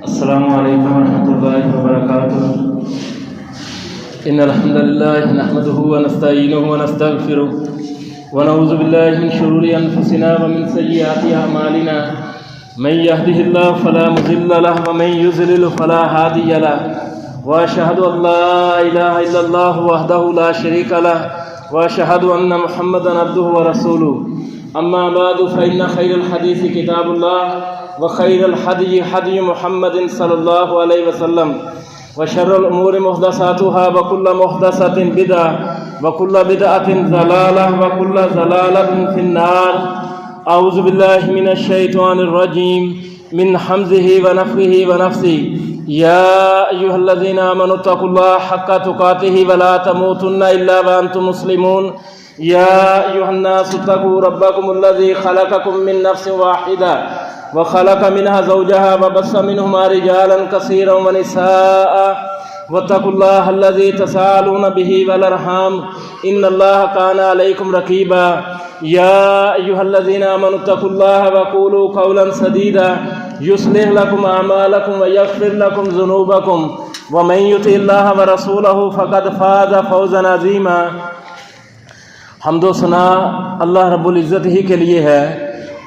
السلام علیکم ورحمۃ اللہ وبرکاتہ ان الحمد للہ نحمده ونستعینه ونستغفره ونعوذ باللہ من شرور انفسنا ومن سیئات اعمالنا من يهده الله فلا مضل له ومن يضلل فلا هادي له واشهد ان لا اله الا الله وحده لا شريك له واشهد ان محمدا عبده ورسوله اما بعد فان خير الحديث كتاب الله وخير الهدي هدي محمد صلى الله عليه وسلم وشر الأمور محدثاتها وكل محدثة بدعة وكل بدعة ضلالة وكل ضلالة في النار. أعوذ بالله من الشيطان الرجيم من حمزه ونفخه ونفثه. يا أيها الذين آمنوا اتقوا الله حق تقاته ولا تموتن إلا وأنتم مسلمون. يا أيها الناس اتقوا ربكم الذي خلقكم من نفس واحدة وخلق منها زوجها وبث منهما رجالا كثيرا ونساء واتقوا الله الذي تساءلون به والأرحام إن الله كان عليكم رقيبا. يا أيها الذين آمنوا اتقوا الله وقولوا قولا سديدا يصلح لكم أعمالكم ويغفر لكم ذنوبكم ومن يطع الله ورسوله فقد فاز فوزا عظيما. حمد و ثنا اللہ رب العزت ہی کے لیے ہے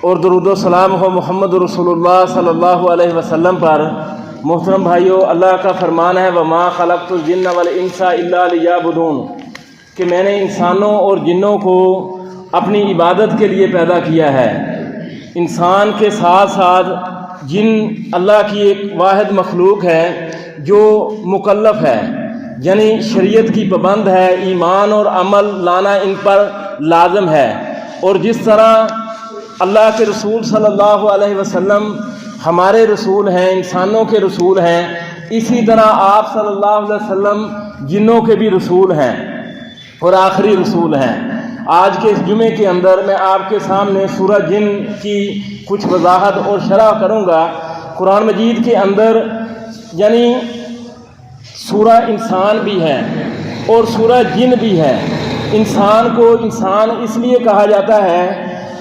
اور درود و سلام ہو محمد رسول اللہ صلی اللہ علیہ وسلم پر. محترم بھائیو، اللہ کا فرمان ہے وَمَا خَلَقْتُ الْجِنَّ وَالْإِنسَ إِلَّا لِيَعْبُدُونَ کہ میں نے انسانوں اور جنوں کو اپنی عبادت کے لیے پیدا کیا ہے. انسان کے ساتھ ساتھ جن اللہ کی ایک واحد مخلوق ہے جو مکلف ہے، یعنی شریعت کی پابند ہے، ایمان اور عمل لانا ان پر لازم ہے. اور جس طرح اللہ کے رسول صلی اللہ علیہ وسلم ہمارے رسول ہیں، انسانوں کے رسول ہیں، اسی طرح آپ صلی اللہ علیہ وسلم جنوں کے بھی رسول ہیں اور آخری رسول ہیں. آج کے اس جمعے کے اندر میں آپ کے سامنے سورہ جن کی کچھ وضاحت اور شرح کروں گا. قرآن مجید کے اندر یعنی سورہ انسان بھی ہے اور سورہ جن بھی ہے. انسان کو انسان اس لیے کہا جاتا ہے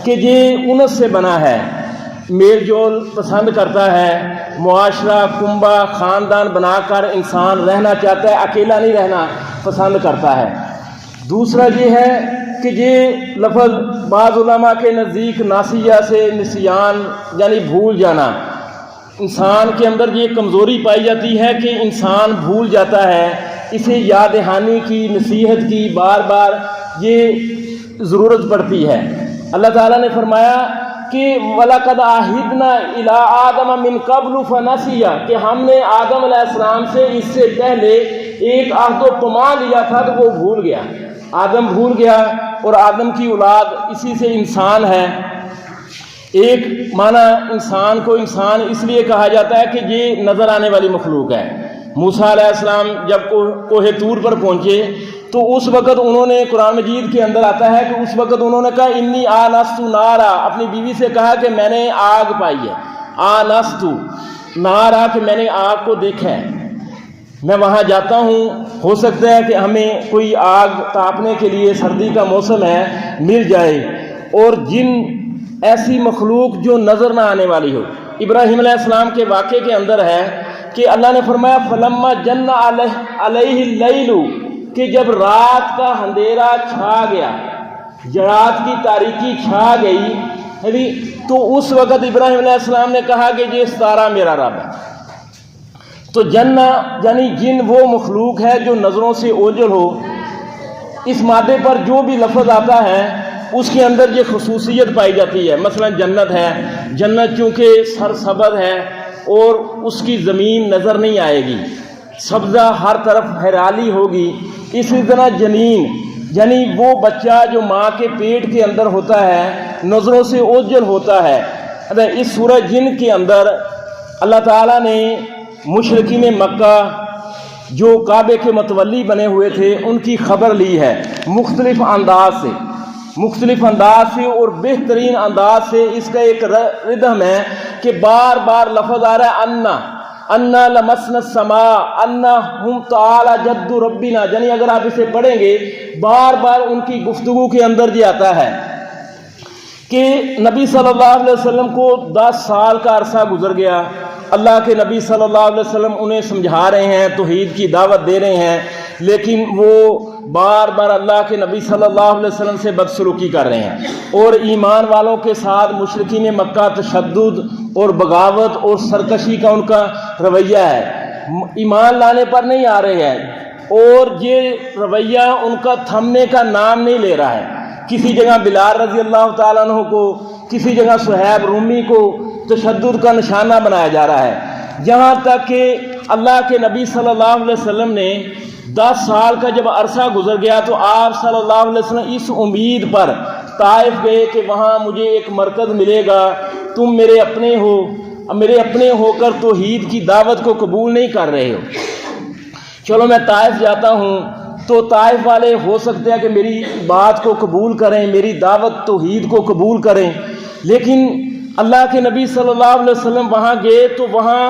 کہ یہ انس سے بنا ہے، میل جول پسند کرتا ہے، معاشرہ کنبہ خاندان بنا کر انسان رہنا چاہتا ہے، اکیلا نہیں رہنا پسند کرتا ہے. دوسرا یہ ہے کہ یہ لفظ بعض علماء کے نزدیک ناسیہ سے نسیان یعنی بھول جانا، انسان کے اندر یہ کمزوری پائی جاتی ہے کہ انسان بھول جاتا ہے. اسے یاد دہانی کی، نصیحت کی بار بار یہ ضرورت پڑتی ہے. اللہ تعالیٰ نے فرمایا کہ وَلَقَدْ عَهِدْنَا إِلَىٰ آدَمَ مِن قَبْلُ فَنَسِيَ کہ ہم نے آدم علیہ السلام سے اس سے پہلے ایک عہد و پیمان لیا تھا تو وہ بھول گیا. آدم بھول گیا اور آدم کی اولاد اسی سے انسان ہے. ایک معنی انسان کو انسان اس لیے کہا جاتا ہے کہ یہ نظر آنے والی مخلوق ہے. موسیٰ علیہ السلام جب کوہ طور پر پہنچے تو اس وقت انہوں نے، قرآن مجید کے اندر آتا ہے کہ اس وقت انہوں نے کہا انی آنست نارا، اپنی بیوی سے کہا کہ میں نے آگ پائی ہے. آنست نارا کہ میں نے آگ کو دیکھا ہے، میں وہاں جاتا ہوں، ہو سکتا ہے کہ ہمیں کوئی آگ تاپنے کے لیے سردی کا موسم ہے مل جائے. اور جن ایسی مخلوق جو نظر نہ آنے والی ہو. ابراہیم علیہ السلام کے واقعے کے اندر ہے کہ اللہ نے فرمایا فلما جن علیہ اللیل کہ جب رات کا اندھیرا چھا گیا، رات کی تاریکی چھا گئی تو اس وقت ابراہیم علیہ السلام نے کہا کہ یہ ستارہ میرا رب ہے. تو جن یعنی جن وہ مخلوق ہے جو نظروں سے اوجھل ہو. اس مادے پر جو بھی لفظ آتا ہے اس کے اندر یہ خصوصیت پائی جاتی ہے. مثلا جنت ہے، جنت چونکہ سرسبز ہے اور اس کی زمین نظر نہیں آئے گی، سبزہ ہر طرف ہریالی ہوگی. اسی طرح جنین یعنی وہ بچہ جو ماں کے پیٹ کے اندر ہوتا ہے نظروں سے اوجھل ہوتا ہے. اس سورہ جن کے اندر اللہ تعالیٰ نے مشرکین مکہ جو کعبے کے متولی بنے ہوئے تھے ان کی خبر لی ہے مختلف انداز سے اور بہترین انداز سے. اس کا ایک ردھم ہے کہ بار بار لفظ آ رہا ہے انا لمسنا السماء انا ہم تعالی جد ربنا، یعنی اگر آپ اسے پڑھیں گے بار بار ان کی گفتگو کے اندر یہ آتا ہے کہ نبی صلی اللہ علیہ وسلم کو 10 سال کا عرصہ گزر گیا اللہ کے نبی صلی اللہ علیہ وسلم انہیں سمجھا رہے ہیں، توحید کی دعوت دے رہے ہیں، لیکن وہ بار بار اللہ کے نبی صلی اللہ علیہ وسلم سے بدسلوکی کر رہے ہیں، اور ایمان والوں کے ساتھ مشرکین مکہ تشدد اور بغاوت اور سرکشی کا ان کا رویہ ہے، ایمان لانے پر نہیں آ رہے ہیں، اور یہ رویہ ان کا تھمنے کا نام نہیں لے رہا ہے۔ کسی جگہ بلال رضی اللہ تعالیٰ عنہ کو، کسی جگہ صہیب رومی کو تشدد کا نشانہ بنایا جا رہا ہے، یہاں تک کہ اللہ کے نبی صلی اللہ علیہ وسلم نے 10 سال کا جب عرصہ گزر گیا تو آپ صلی اللہ علیہ وسلم اس امید پر طائف گئے کہ وہاں مجھے ایک مرکز ملے گا، تم میرے اپنے ہو کر توحید کی دعوت کو قبول نہیں کر رہے ہو، چلو میں طائف جاتا ہوں تو طائف والے ہو سکتے ہیں کہ میری بات کو قبول کریں، میری دعوت توحید کو قبول کریں۔ لیکن اللہ کے نبی صلی اللہ علیہ وسلم وہاں گئے تو وہاں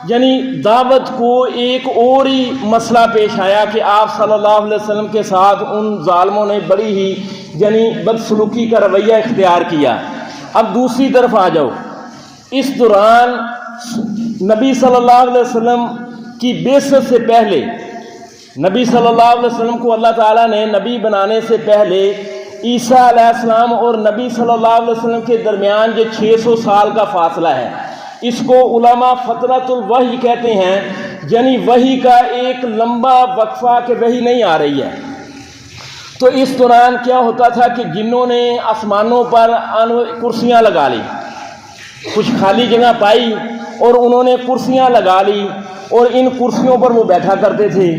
یعنی دعوت کو ایک اور ہی مسئلہ پیش آیا کہ آپ صلی اللہ علیہ وسلم کے ساتھ ان ظالموں نے بڑی ہی یعنی بدسلوکی کا رویہ اختیار کیا۔ اب دوسری طرف آ جاؤ، اس دوران نبی صلی اللہ علیہ وسلم کی بعثت سے پہلے، نبی صلی اللہ علیہ وسلم کو اللہ تعالیٰ نے نبی بنانے سے پہلے عیسیٰ علیہ السلام اور نبی صلی اللہ علیہ وسلم کے درمیان جو 600 سال کا فاصلہ ہے، اس کو علماء فترۃ الوحی کہتے ہیں، یعنی وحی کا ایک لمبا وقفہ کہ وحی نہیں آ رہی ہے۔ تو اس دوران کیا ہوتا تھا کہ جنوں نے آسمانوں پر کرسیاں لگا لی، کچھ خالی جگہ پائی اور انہوں نے کرسیاں لگا لی اور ان کرسیوں پر وہ بیٹھا کرتے تھے،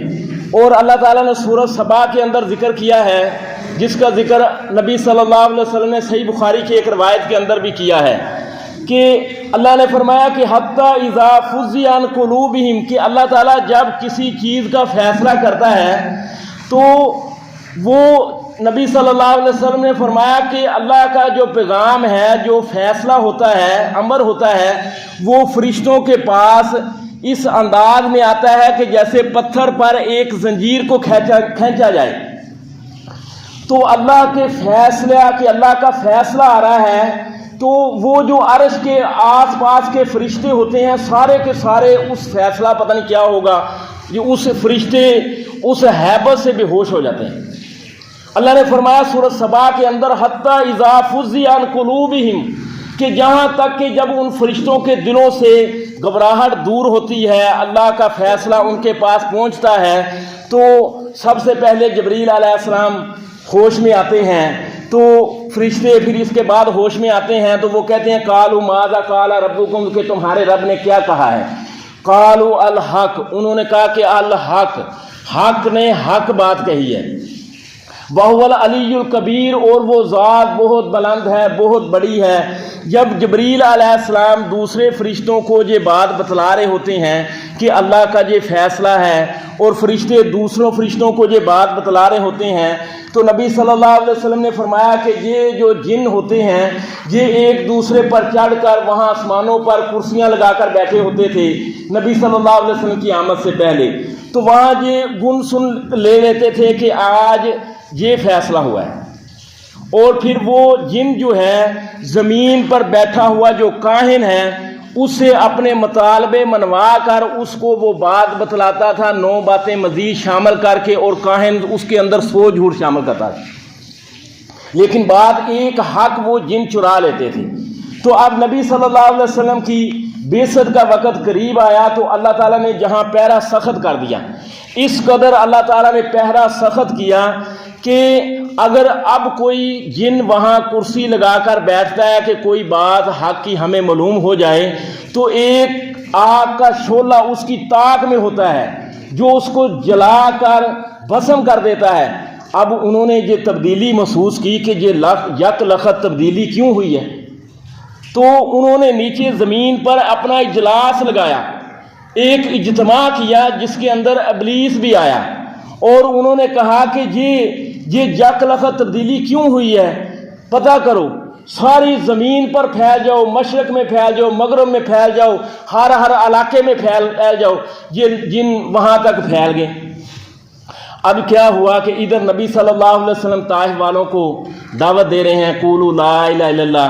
اور اللہ تعالیٰ نے سورۃ سبا کے اندر ذکر کیا ہے، جس کا ذکر نبی صلی اللہ علیہ وسلم نے صحیح بخاری کی ایک روایت کے اندر بھی کیا ہے کہ اللہ نے فرمایا کہ حتی اذا فزع عن قلوبہم، کہ اللہ تعالیٰ جب کسی چیز کا فیصلہ کرتا ہے تو وہ نبی صلی اللہ علیہ وسلم نے فرمایا کہ اللہ کا جو پیغام ہے، جو فیصلہ ہوتا ہے، امر ہوتا ہے، وہ فرشتوں کے پاس اس انداز میں آتا ہے کہ جیسے پتھر پر ایک زنجیر کو کھینچا جائے۔ تو اللہ کے فیصلہ کہ اللہ کا فیصلہ آ رہا ہے تو وہ جو عرش کے آس پاس کے فرشتے ہوتے ہیں سارے کے سارے اس فیصلہ پتہ نہیں کیا ہوگا، جو اس فرشتے اس ہیبت سے بے ہوش ہو جاتے ہیں۔ اللہ نے فرمایا سورۃ سبا کے اندر حتی اذا فزع عن قلوبہم، کہ جہاں تک کہ جب ان فرشتوں کے دلوں سے گھبراہٹ دور ہوتی ہے، اللہ کا فیصلہ ان کے پاس پہنچتا ہے، تو سب سے پہلے جبریل علیہ السلام ہوش میں آتے ہیں، تو فرشتے پھر اس کے بعد ہوش میں آتے ہیں تو وہ کہتے ہیں قالوا ماذا قال ربکم، کہ تمہارے رب نے کیا کہا ہے؟ قالوا الحق، انہوں نے کہا کہ الحق، حق نے حق بات کہی ہے، وَهُوَ الْعَلِيُّ الْكَبِيرُ، اور وہ ذات بہت بلند ہے، بہت بڑی ہے۔ جب جبریل علیہ السلام دوسرے فرشتوں کو یہ بات بتلا رہے ہوتے ہیں کہ اللہ کا یہ فیصلہ ہے، اور فرشتے دوسروں فرشتوں کو یہ بات بتلا رہے ہوتے ہیں، تو نبی صلی اللہ علیہ وسلم نے فرمایا کہ یہ جو جن ہوتے ہیں یہ ایک دوسرے پر چڑھ کر وہاں آسمانوں پر کرسیاں لگا کر بیٹھے ہوتے تھے نبی صلی اللہ علیہ وسلم کی آمد سے پہلے، تو وہاں یہ گن سن لے لیتے تھے کہ آج یہ فیصلہ ہوا ہے، اور پھر وہ جن جو ہے زمین پر بیٹھا ہوا جو کاہن ہے اسے اپنے مطالبے منوا کر اس کو وہ بات بتلاتا تھا، 9 باتیں مزید شامل کر کے، اور کاہن اس کے اندر 100 جھوٹ شامل کرتا تھا، لیکن بات ایک حق وہ جن چرا لیتے تھے۔ تو اب نبی صلی اللہ علیہ وسلم کی بعثت کا وقت قریب آیا تو اللہ تعالیٰ نے جہاں پہرا سخت کر دیا، اس قدر اللہ تعالیٰ نے پہرا سخت کیا کہ اگر اب کوئی جن وہاں کرسی لگا کر بیٹھتا ہے کہ کوئی بات حق کی ہمیں معلوم ہو جائے، تو ایک آگ کا شعلہ اس کی طاق میں ہوتا ہے جو اس کو جلا کر بھسم کر دیتا ہے۔ اب انہوں نے یہ تبدیلی محسوس کی کہ یہ یک لخت تبدیلی کیوں ہوئی ہے، تو انہوں نے نیچے زمین پر اپنا اجلاس لگایا، ایک اجتماع کیا جس کے اندر ابلیس بھی آیا، اور انہوں نے کہا کہ یہ یک لخت تبدیلی کیوں ہوئی ہے، پتہ کرو، ساری زمین پر پھیل جاؤ، مشرق میں پھیل جاؤ، مغرب میں پھیل جاؤ، ہر علاقے میں پھیل جاؤ۔ یہ جن وہاں تک پھیل گئے۔ اب کیا ہوا کہ ادھر نبی صلی اللہ علیہ وسلم طائف والوں کو دعوت دے رہے ہیں، قولوا لا الہ الا اللہ،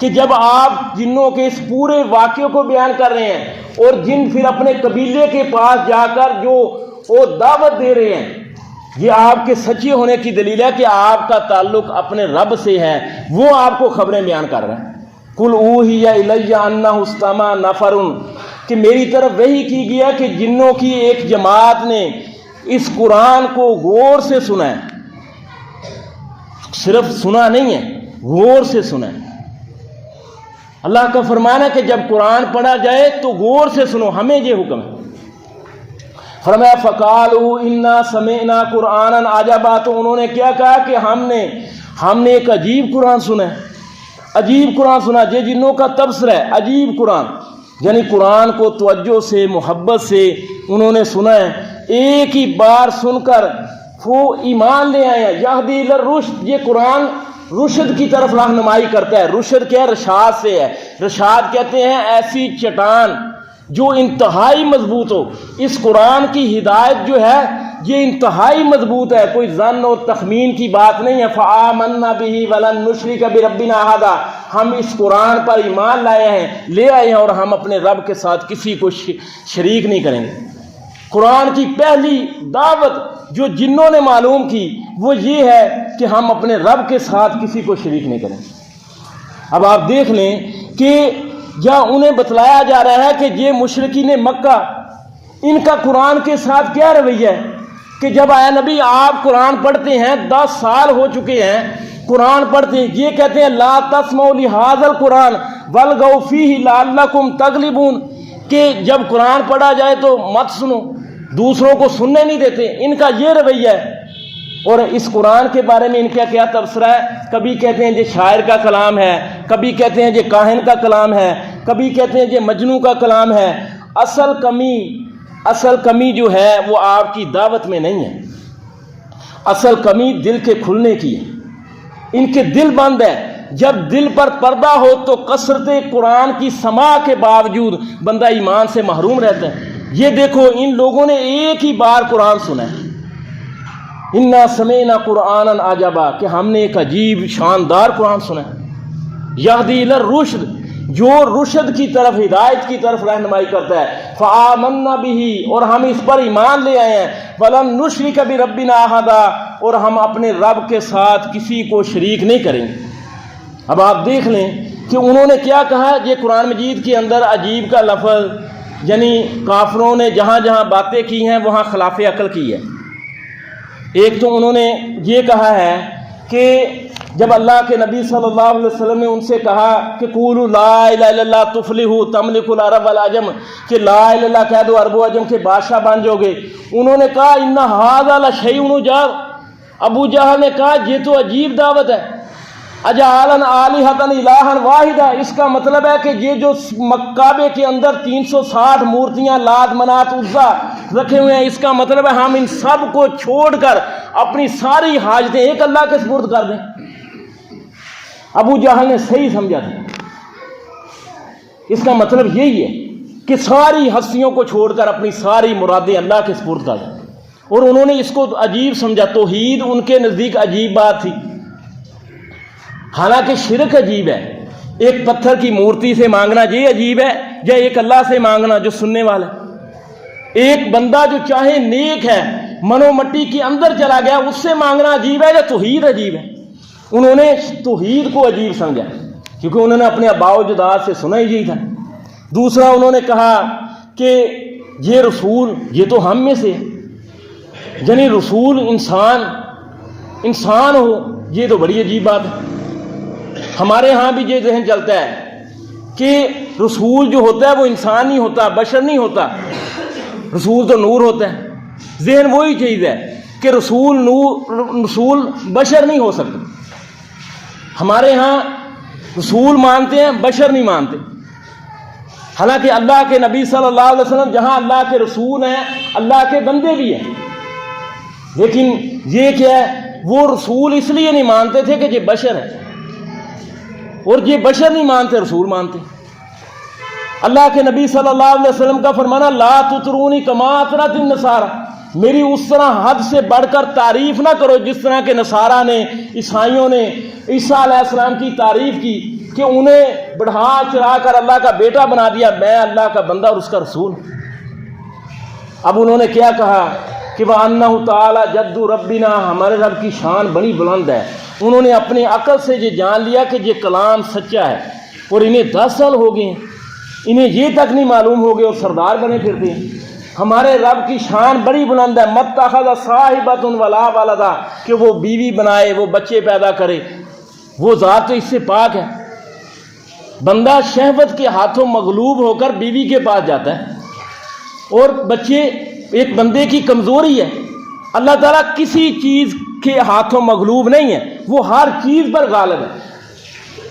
کہ جب آپ جنوں کے اس پورے واقعے کو بیان کر رہے ہیں اور جن پھر اپنے قبیلے کے پاس جا کر جو وہ دعوت دے رہے ہیں، یہ آپ کے سچے ہونے کی دلیل ہے کہ آپ کا تعلق اپنے رب سے ہے، وہ آپ کو خبریں بیان کر رہے ہیں۔ قل اوحی الی انہ استمع نفر، کہ میری طرف وحی کی گیا کہ جنوں کی ایک جماعت نے اس قرآن کو غور سے سنا ہے، صرف سنا نہیں ہے، غور سے سنا ہے۔ اللہ کا فرمان ہے کہ جب قرآن پڑھا جائے تو غور سے سنو، ہمیں یہ حکم ہے۔ فرمایا فقالوا انا سمعنا قرآنا عجبا، تو انہوں نے کیا کہا کہ ہم نے ایک عجیب قرآن سنا ہے، عجیب قرآن سنا۔ یہ جنوں کا تبصرہ ہے، عجیب قرآن، یعنی قرآن کو توجہ سے محبت سے انہوں نے سنا ہے، ایک ہی بار سن کر وہ ایمان لے آئے ہیں۔ یہدی الی الرشد، یہ قرآن رشد کی طرف رہنمائی کرتا ہے۔ رشد کیا ہے؟ رشاد سے ہے۔ رشاد کہتے ہیں ایسی چٹان جو انتہائی مضبوط ہو۔ اس قرآن کی ہدایت جو ہے یہ انتہائی مضبوط ہے، کوئی ظن اور تخمین کی بات نہیں ہے۔ فآمنا بہ ولن نشرک بربنا احدا، ہم اس قرآن پر ایمان لے آئے ہیں اور ہم اپنے رب کے ساتھ کسی کو شریک نہیں کریں گے۔ قرآن کی پہلی دعوت جو جنوں نے معلوم کی وہ یہ ہے کہ ہم اپنے رب کے ساتھ کسی کو شریک نہیں کریں۔ اب آپ دیکھ لیں کہ یا انہیں بتلایا جا رہا ہے کہ یہ مشرکین مکہ، ان کا قرآن کے ساتھ کیا رویہ ہے کہ جب اے نبی آپ قرآن پڑھتے ہیں، 10 سال ہو چکے ہیں قرآن پڑھتے ہیں، یہ کہتے ہیں لا تسمعوا لہذا القرآن والغوا فیہ لعلکم تغلبون، کہ جب قرآن پڑھا جائے تو مت سنو، دوسروں کو سننے نہیں دیتے۔ ان کا یہ رویہ ہے۔ اور اس قرآن کے بارے میں ان کا کیا تبصرہ ہے؟ کبھی کہتے ہیں یہ شاعر کا کلام ہے، کبھی کہتے ہیں یہ کاہن کا کلام ہے، کبھی کہتے ہیں یہ مجنوں کا کلام ہے۔ اصل کمی جو ہے وہ آپ کی دعوت میں نہیں ہے، اصل کمی دل کے کھلنے کی ہے۔ ان کے دل بند ہے۔ جب دل پر پردہ ہو تو کثرت قرآن کی سماع کے باوجود بندہ ایمان سے محروم رہتا ہے۔ یہ دیکھو ان لوگوں نے ایک ہی بار قرآن سنا ہے، انا سمعنا قرآنا عجبا، کہ ہم نے ایک عجیب شاندار قرآن سنا ہے۔ یہدی الی الرشد، جو رشد کی طرف، ہدایت کی طرف رہنمائی کرتا ہے۔ فآمنا بہ، اور ہم اس پر ایمان لے آئے ہیں۔ ولن نشرک بربنا احدا، اور ہم اپنے رب کے ساتھ کسی کو شریک نہیں کریں گے۔ اب آپ دیکھ لیں کہ انہوں نے کیا کہا۔ یہ قرآن مجید کے اندر عجیب کا لفظ، یعنی کافروں نے جہاں جہاں باتیں کی ہیں وہاں خلاف عقل کی ہے۔ ایک تو انہوں نے یہ کہا ہے کہ جب اللہ کے نبی صلی اللہ علیہ وسلم نے ان سے کہا کہ قولوا لا الہ الا اللہ تفلحوا تملکوا العرب والعجم، کہ لا الہ الا اللہ کہہ دو عرب و عجم کے بادشاہ بن جاؤ گے، انہوں نے کہا ان ھذا لشیء عجاب، ابو جہل نے کہا یہ تو عجیب دعوت ہے۔ اجعلن آلہۃ الہا واحدہ، اس کا مطلب ہے کہ یہ جو کعبے کے اندر 360 مورتیاں لات منات عزا رکھے ہوئے ہیں، اس کا مطلب ہے ہم ان سب کو چھوڑ کر اپنی ساری حاجتیں ایک اللہ کے سپرد کر دیں۔ ابو جہل نے صحیح سمجھا تھا، اس کا مطلب یہی ہے کہ ساری ہستیوں کو چھوڑ کر اپنی ساری مرادیں اللہ کے سپرد کر دیں، اور انہوں نے اس کو عجیب سمجھا۔ توحید ان کے نزدیک عجیب بات تھی، حالانکہ شرک عجیب ہے۔ ایک پتھر کی مورتی سے مانگنا یہ عجیب ہے، یا ایک اللہ سے مانگنا جو سننے والا ہے؟ ایک بندہ جو چاہے نیک ہے، منو مٹی کے اندر چلا گیا، اس سے مانگنا عجیب ہے یا توحید عجیب ہے؟ انہوں نے توحید کو عجیب سمجھا کیونکہ انہوں نے اپنے آباء و اجداد سے سنا ہی یہی تھا۔ دوسرا انہوں نے کہا کہ یہ رسول یہ تو ہم میں سے ہے، یعنی رسول انسان ہو، یہ تو بڑی عجیب بات ہے۔ ہمارے ہاں بھی یہ ذہن چلتا ہے کہ رسول جو ہوتا ہے وہ انسان نہیں ہوتا، بشر نہیں ہوتا، رسول تو نور ہوتا ہے۔ ذہن وہی چیز ہے کہ رسول بشر نہیں ہو سکتا۔ ہمارے ہاں رسول مانتے ہیں، بشر نہیں مانتے۔ حالانکہ اللہ کے نبی صلی اللہ علیہ وسلم جہاں اللہ کے رسول ہیں، اللہ کے بندے بھی ہیں، لیکن یہ کیا ہے، وہ رسول اس لیے نہیں مانتے تھے کہ یہ بشر ہے، اور یہ بشر نہیں مانتے، رسول مانتے۔ اللہ کے نبی صلی اللہ علیہ وسلم کا فرمانا لا تطرونی کما اطرت النصارى، میری اس طرح حد سے بڑھ کر تعریف نہ کرو جس طرح کے نصارہ نے، عیسائیوں نے عیسیٰ علیہ السلام کی تعریف کی۔ کہ انہیں بڑھا چڑھا کر اللہ کا بیٹا بنا دیا، میں اللہ کا بندہ اور اس کا رسول۔ اب انہوں نے کیا کہا کہ وَأَنَّهُ تَعَالَى جَدُّ رَبِّنَا، ہمارے رب کی شان بڑی بلند ہے۔ انہوں نے اپنی عقل سے یہ جان لیا کہ یہ کلام سچا ہے، اور انہیں 10 سال ہو گئے ہیں، انہیں یہ تک نہیں معلوم ہو گئے اور سردار بنے پھرتے ہیں۔ ہمارے رب کی شان بڑی بلند ہے، مَتَّخَذَ صَاحِبَةٌ وَلَا وَلَدًا، کہ وہ بیوی بنائے، وہ بچے پیدا کرے، وہ ذات تو اس سے پاک ہے۔ بندہ شہوت کے ہاتھوں مغلوب ہو کر بیوی کے پاس جاتا ہے، اور بچے ایک بندے کی کمزوری ہے۔ اللہ تعالیٰ کسی چیز کے ہاتھوں مغلوب نہیں ہے، وہ ہر چیز پر غالب ہے۔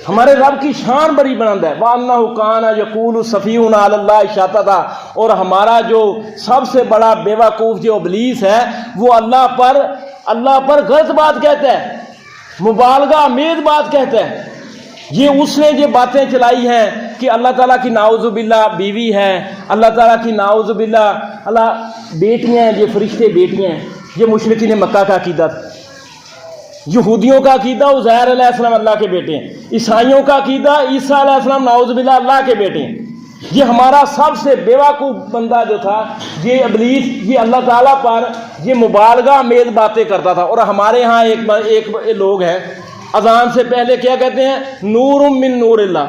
ہمارے رب کی شان بڑی بلند ہے۔ وَأَنَّهُ كَانَ يَقُولُ سَفِيهٌ عَلَى اللَّهِ شَطَطًا، اور ہمارا جو سب سے بڑا بیوقوف جو ابلیس ہے وہ اللہ پر غلط بات کہتا ہے، مبالغہ آمیز بات کہتا ہے۔ یہ اس نے یہ باتیں چلائی ہیں کہ اللہ تعالیٰ کی نعوذ باللہ بیوی ہے، اللہ تعالیٰ کی نعوذ باللہ بیٹیاں ہیں، یہ فرشتے بیٹیاں ہیں۔ یہ مشرکین مکہ کا عقیدہ تھا۔ یہودیوں کا عقیدہ عزیر علیہ السلام اللہ کے بیٹے ہیں، عیسائیوں کا عقیدہ عیسیٰ علیہ السلام نعوذ باللہ اللہ کے بیٹے ہیں۔ یہ ہمارا سب سے بیوقوف بندہ جو تھا یہ ابلیس، یہ اللہ تعالیٰ پر یہ مبالغہ آمیز باتیں کرتا تھا۔ اور ہمارے ہاں ایک لوگ ہیں اذان سے پہلے کیا کہتے ہیں؟ نور من نور اللہ۔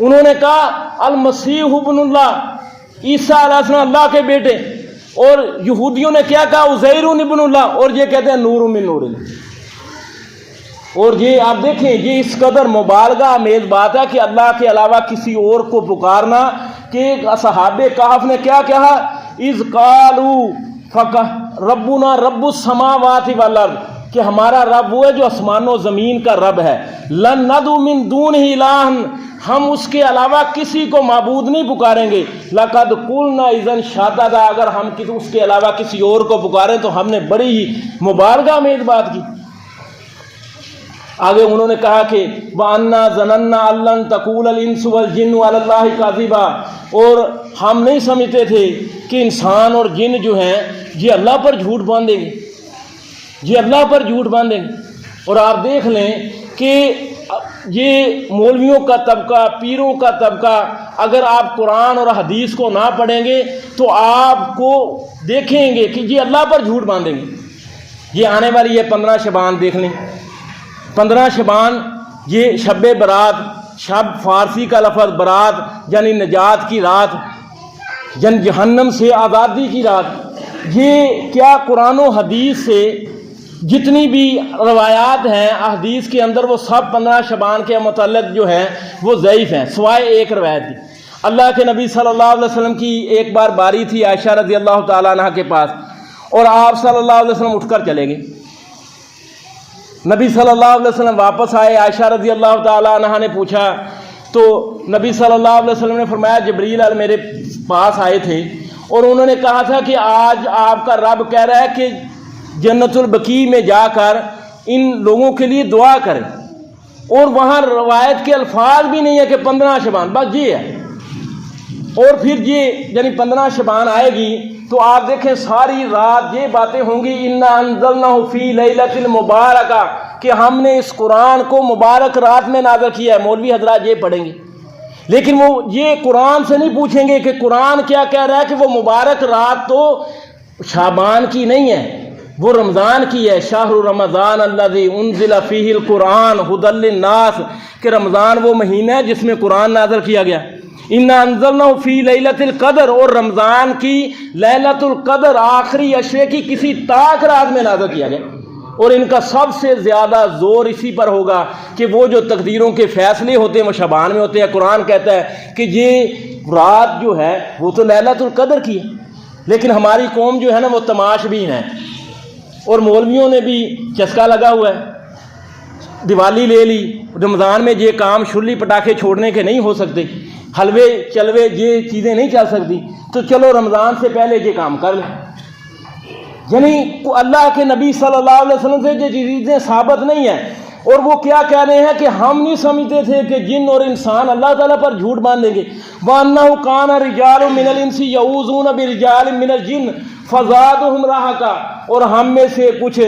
انہوں نے کہا المسیح ابن اللہ، عیسیٰ علیہ السلام اللہ کے بیٹے، اور یہودیوں نے کیا کہا؟ عزیر ابن اللہ، اور یہ کہتے ہیں نور من نور اللہ۔ اور یہ آپ دیکھیں یہ اس قدر مبالغہ آمیز بات ہے کہ اللہ کے علاوہ کسی اور کو پکارنا، کہ اصحاب کہف نے کیا کہا؟ اذ قالوا ربنا رب السماوات والارض، کہ ہمارا رب وہ ہے جو آسمان و زمین کا رب ہے۔ لن ندعو من دونہ الہا، ہم اس کے علاوہ کسی کو معبود نہیں پکاریں گے۔ لقد قلنا اذا شططا، اگر ہم اس کے علاوہ کسی اور کو پکاریں تو ہم نے بڑی ہی مبالغہ آمیز بات کی۔ آگے انہوں نے کہا کہ وَأَنَّا ظَنَنَّا أَن لَّن تَقُولَ الْإِنسُ وَالْجِنُّ عَلَى اللَّهِ كَاذِبًا، اور ہم نہیں سمجھتے تھے کہ انسان اور جن جو ہیں یہ اللہ پر جھوٹ باندھیں گے، یہ اللہ پر جھوٹ باندھیں گے۔ اور آپ دیکھ لیں کہ یہ مولویوں کا طبقہ، پیروں کا طبقہ، اگر آپ قرآن اور حدیث کو نہ پڑھیں گے تو آپ کو دیکھیں گے کہ یہ اللہ پر جھوٹ باندھیں گے۔ یہ آنے والی یہ 15 شعبان دیکھ لیں، 15 شعبان یہ شب برات، شب فارسی کا لفظ برات یعنی نجات کی رات، جہنم سے آزادی کی رات۔ یہ کیا قرآن و حدیث سے جتنی بھی روایات ہیں احادیث کے اندر وہ سب 15 شعبان کے متعلق جو ہیں وہ ضعیف ہیں، سوائے ایک روایت کی۔ اللہ کے نبی صلی اللہ علیہ وسلم کی ایک بار باری تھی عائشہ رضی اللہ تعالیٰ عنہ کے پاس، اور آپ صلی اللہ علیہ وسلم اٹھ کر چلے گئے۔ نبی صلی اللہ علیہ وسلم واپس آئے، عائشہ رضی اللہ تعالیٰ عنہ نے پوچھا تو نبی صلی اللہ علیہ وسلم نے فرمایا جبریل میرے پاس آئے تھے اور انہوں نے کہا تھا کہ آج آپ کا رب کہہ رہا ہے کہ جنت البقیع میں جا کر ان لوگوں کے لیے دعا کریں، اور وہاں روایت کے الفاظ بھی نہیں ہے کہ 15 شعبان، بس یہ ہے۔ اور پھر یہ یعنی 15 شعبان آئے گی تو آپ دیکھیں ساری رات یہ باتیں ہوں گی، انا انزلناہ فی لیلۃ المبارکہ، کہ ہم نے اس قرآن کو مبارک رات میں نازل کیا ہے۔ مولوی حضرات یہ پڑھیں گے، لیکن وہ یہ قرآن سے نہیں پوچھیں گے کہ قرآن کیا کہہ رہا ہے کہ وہ مبارک رات تو شعبان کی نہیں ہے، وہ رمضان کی ہے۔ شہر رمضان الذی انزل فیہ القرآن ھدی للناس، کہ رمضان وہ مہینہ ہے جس میں قرآن نازل کیا گیا۔ انا انزلناہ فی لیلۃ القدر، اور رمضان کی لیلۃ القدر آخری عشرے کی کسی طاق رات میں نازل کیا گیا۔ اور ان کا سب سے زیادہ زور اسی پر ہوگا کہ وہ جو تقدیروں کے فیصلے ہوتے ہیں وہ شعبان میں ہوتے ہیں۔ قرآن کہتا ہے کہ یہ رات جو ہے وہ تو لیلۃ القدر کی ہے، لیکن ہماری قوم جو ہے نا وہ تماش بھی ہیں، اور مولویوں نے بھی چسکا لگا ہوا ہے، دیوالی لے لی، رمضان میں یہ کام شلی پٹاخے چھوڑنے کے نہیں ہو سکتے، حلوے چلوے یہ چیزیں نہیں چل سکتی، تو چلو رمضان سے پہلے یہ کام کر لیں۔ یعنی اللہ کے نبی صلی اللہ علیہ وسلم سے یہ چیزیں ثابت نہیں ہیں، اور وہ کیا کہہ رہے ہیں کہ ہم نہیں سمجھتے تھے کہ جن اور انسان اللہ تعالیٰ پر جھوٹ باندھیں گے۔ وَأَنَّهُ كَانَ رِجَالٌ مِّنَ الْإِنسِ يَعُوذُونَ بِرِجَالٍ مِّنَ الْجِنِّ فَزَادُهُمْ رَهَقًا، اور ہم میں سے کچھ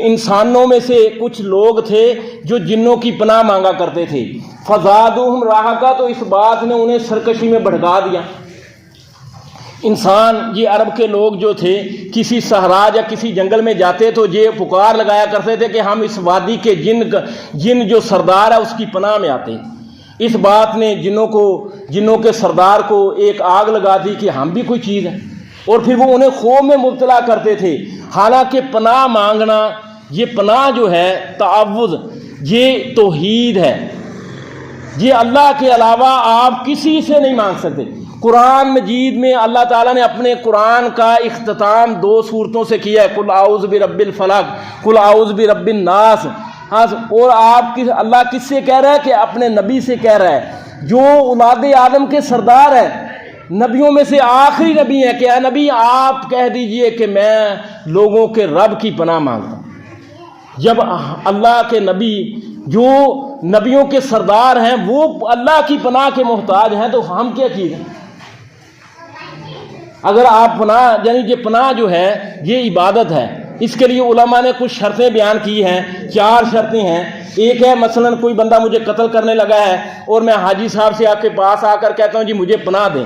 انسانوں میں سے کچھ لوگ تھے جو جنوں کی پناہ مانگا کرتے تھے، فزادوہم رہقا، تو اس بات نے انہیں سرکشی میں بھڑکا دیا۔ انسان یہ عرب کے لوگ جو تھے کسی صحرا یا کسی جنگل میں جاتے تو یہ پکار لگایا کرتے تھے کہ ہم اس وادی کے جن جو سردار ہے اس کی پناہ میں آتے ہیں۔ اس بات نے جنوں کے سردار کو ایک آگ لگا دی کہ ہم بھی کوئی چیز ہے، اور پھر وہ انہیں خوف میں مبتلا کرتے تھے۔ حالانکہ پناہ مانگنا، یہ پناہ جو ہے تعوذ، یہ توحید ہے، یہ اللہ کے علاوہ آپ کسی سے نہیں مانگ سکتے۔ قرآن مجید میں اللہ تعالیٰ نے اپنے قرآن کا اختتام 2 صورتوں سے کیا ہے، قل اعوذ برب الفلق، قل اعوذ برب الناس۔ اور اللہ کس سے کہہ رہا ہے کہ اپنے نبی سے کہہ رہا ہے جو اولاد آدم کے سردار ہے، نبیوں میں سے آخری نبی ہے، کہ اے نبی آپ کہہ دیجئے کہ میں لوگوں کے رب کی پناہ مانگتا ہوں۔ جب اللہ کے نبی جو نبیوں کے سردار ہیں وہ اللہ کی پناہ کے محتاج ہیں تو ہم کیا چیز ہیں؟ اگر آپ پناہ، یعنی یہ پناہ جو ہے یہ عبادت ہے، اس کے لیے علماء نے کچھ شرطیں بیان کی ہیں، 4 شرطیں ہیں۔ ایک ہے مثلا کوئی بندہ مجھے قتل کرنے لگا ہے اور میں حاجی صاحب سے آپ کے پاس آ کر کہتا ہوں جی مجھے پناہ دیں،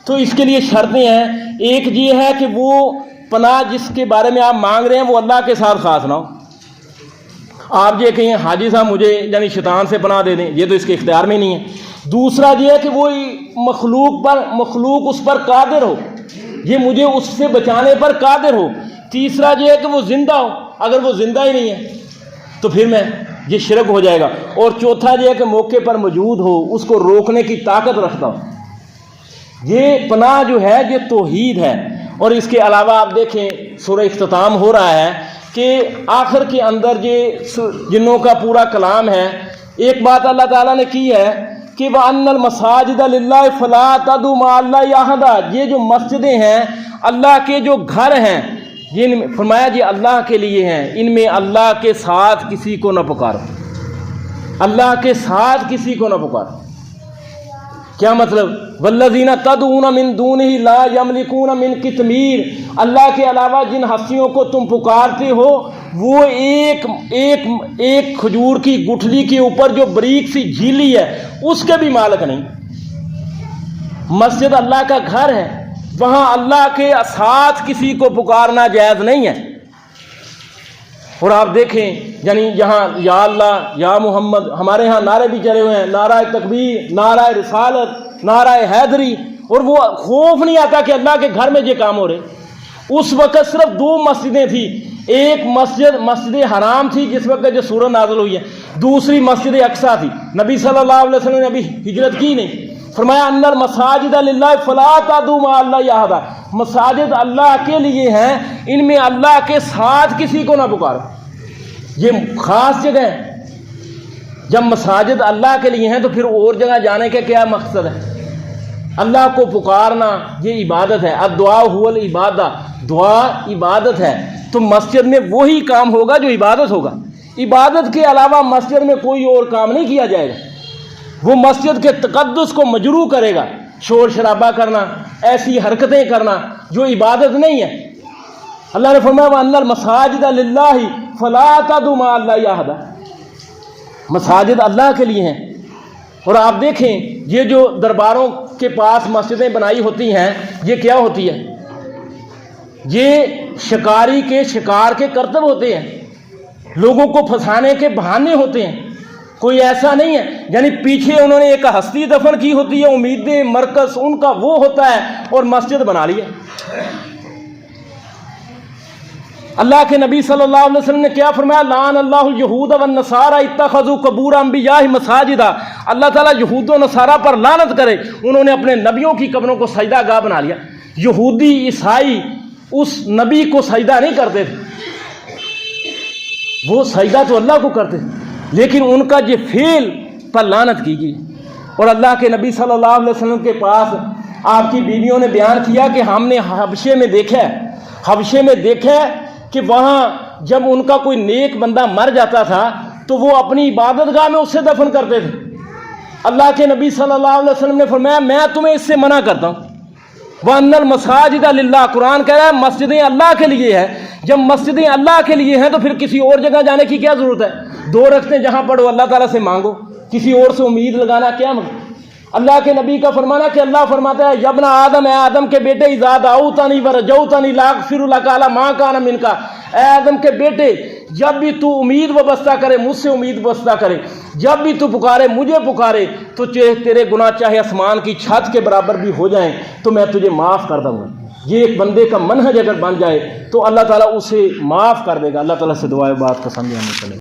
تو اس کے لیے شرطیں ہیں۔ ایک یہ ہے کہ وہ پناہ جس کے بارے میں آپ مانگ رہے ہیں وہ اللہ کے ساتھ خاص نہ ہو۔ آپ یہ کہیں حاجی صاحب مجھے یعنی شیطان سے پناہ دے دیں، یہ تو اس کے اختیار میں نہیں ہے۔ دوسرا یہ ہے کہ وہ مخلوق اس پر قادر ہو، یہ مجھے اس سے بچانے پر قادر ہو۔ تیسرا یہ ہے کہ وہ زندہ ہو، اگر وہ زندہ ہی نہیں ہے تو پھر میں یہ شرک ہو جائے گا۔ اور چوتھا یہ ہے کہ موقع پر موجود ہو، اس کو روکنے کی طاقت رکھتا ہو۔ یہ پناہ جو ہے یہ توحید ہے۔ اور اس کے علاوہ آپ دیکھیں سورہ اختتام ہو رہا ہے کہ آخر کے اندر یہ جنوں کا پورا کلام ہے۔ ایک بات اللہ تعالیٰ نے کی ہے کہ وَأَنَّ الْمَسَاجِدَ لِلَّهِ فَلَا تَدْعُوا مَعَ اللَّهِ أَحَدًا، یہ جو مسجدیں ہیں اللہ کے جو گھر ہیں، یہ فرمایا یہ اللہ کے لیے ہیں، ان میں اللہ کے ساتھ کسی کو نہ پکارو، اللہ کے ساتھ کسی کو نہ پکارو۔ کیا مطلب؟ والذین تدعون من دونہ لا یملکون من قطمیر، اللہ کے علاوہ جن ہستیوں کو تم پکارتے ہو وہ ایک کھجور کی گٹھلی کے اوپر جو بریک سی جھیلی ہے اس کے بھی مالک نہیں۔ مسجد اللہ کا گھر ہے، وہاں اللہ کے ساتھ کسی کو پکارنا جائز نہیں ہے۔ اور آپ دیکھیں یعنی یہاں یا اللہ یا محمد، ہمارے ہاں نعرے بھی چلے ہوئے ہیں، نعرہ تکبیر، نعرہ رسالت، نعرہ حیدری، اور وہ خوف نہیں آتا کہ اللہ کے گھر میں یہ کام ہو رہے۔ اس وقت صرف 2 مسجدیں تھیں، ایک مسجد حرام تھی جس وقت جو سورہ نازل ہوئی ہے، دوسری مسجد اقصیٰ تھی۔ نبی صلی اللہ علیہ وسلم نے ابھی ہجرت کی نہیں، فرمایا ان المساجد للہ فلا تدعوا مع اللہ احدا، مساجد اللہ کے لیے ہیں، ان میں اللہ کے ساتھ کسی کو نہ پکارو۔ یہ خاص جگہ ہے۔ جب مساجد اللہ کے لیے ہیں تو پھر اور جگہ جانے کا کیا مقصد ہے؟ اللہ کو پکارنا یہ عبادت ہے، الدعاء هو العبادہ، دعا عبادت ہے۔ تو مسجد میں وہی کام ہوگا جو عبادت ہوگا، عبادت کے علاوہ مسجد میں کوئی اور کام نہیں کیا جائے گا۔ وہ مسجد کے تقدس کو مجروح کرے گا، شور شرابہ کرنا، ایسی حرکتیں کرنا جو عبادت نہیں ہے۔ اللہ نے فرمایا وَأَنَّ الْمَسَاجِدَ لِلَّهِ فَلَا تَدْعُوا مَعَ اللَّهِ أَحَدًا، مساجد اللہ کے لیے ہیں۔ اور آپ دیکھیں یہ جو درباروں کے پاس مسجدیں بنائی ہوتی ہیں یہ کیا ہوتی ہے؟ یہ شکاری کے شکار کے کرتب ہوتے ہیں، لوگوں کو پھنسانے کے بہانے ہوتے ہیں، کوئی ایسا نہیں ہے۔ یعنی پیچھے انہوں نے ایک ہستی دفن کی ہوتی ہے، امیدیں مرکز ان کا وہ ہوتا ہے، اور مسجد بنا لی ہے۔ اللہ کے نبی صلی اللہ علیہ وسلم نے کیا فرمایا؟ لعن اللہ الیہود والنصارى اتخذوا قبور انبیاء مساجدا، اللہ تعالیٰ یہود و نصارہ پر لعنت کرے، انہوں نے اپنے نبیوں کی قبروں کو سجدہ گاہ بنا لیا۔ یہودی عیسائی اس نبی کو سجدہ نہیں کرتے تھے، وہ سجدہ تو اللہ کو کرتے تھے، لیکن ان کا یہ فعل پر لعنت کی گئی۔ اور اللہ کے نبی صلی اللہ علیہ وسلم کے پاس آپ کی بیویوں نے بیان کیا کہ ہم نے حبشے میں دیکھا ہے کہ وہاں جب ان کا کوئی نیک بندہ مر جاتا تھا تو وہ اپنی عبادت گاہ میں اسے دفن کرتے تھے۔ اللہ کے نبی صلی اللہ علیہ وسلم نے فرمایا میں تمہیں اس سے منع کرتا ہوں، وَأَنَّ الْمَسَاجِدَ لِلَّهِ، قرآن کہہ رہا ہے مسجدیں اللہ کے لیے ہیں۔ جب مسجدیں اللہ کے لیے ہیں تو پھر کسی اور جگہ جانے کی کیا ضرورت ہے؟ 2 رکعتیں جہاں پڑھو اللہ تعالیٰ سے مانگو، کسی اور سے امید لگانا کیا اللہ کے نبی کا فرمانا کہ اللہ فرماتا ہے یبن آدم، اے آدم کے بیٹے، اذا دعوتنی ورجوتنی لاغفر لک علی ما کان منک، اے آدم کے بیٹے جب بھی تو امید وابستہ کرے، مجھ سے امید وابستہ کرے، جب بھی تو پکارے مجھے پکارے تو تیرے گناہ چاہے آسمان کی چھت کے برابر بھی ہو جائیں تو میں تجھے معاف کر دوں گا۔ یہ ایک بندے کا منہج اگر بن جائے تو اللہ تعالیٰ اسے معاف کر دے گا۔ اللہ تعالیٰ سے دعائے بات کو سمجھانے چلے۔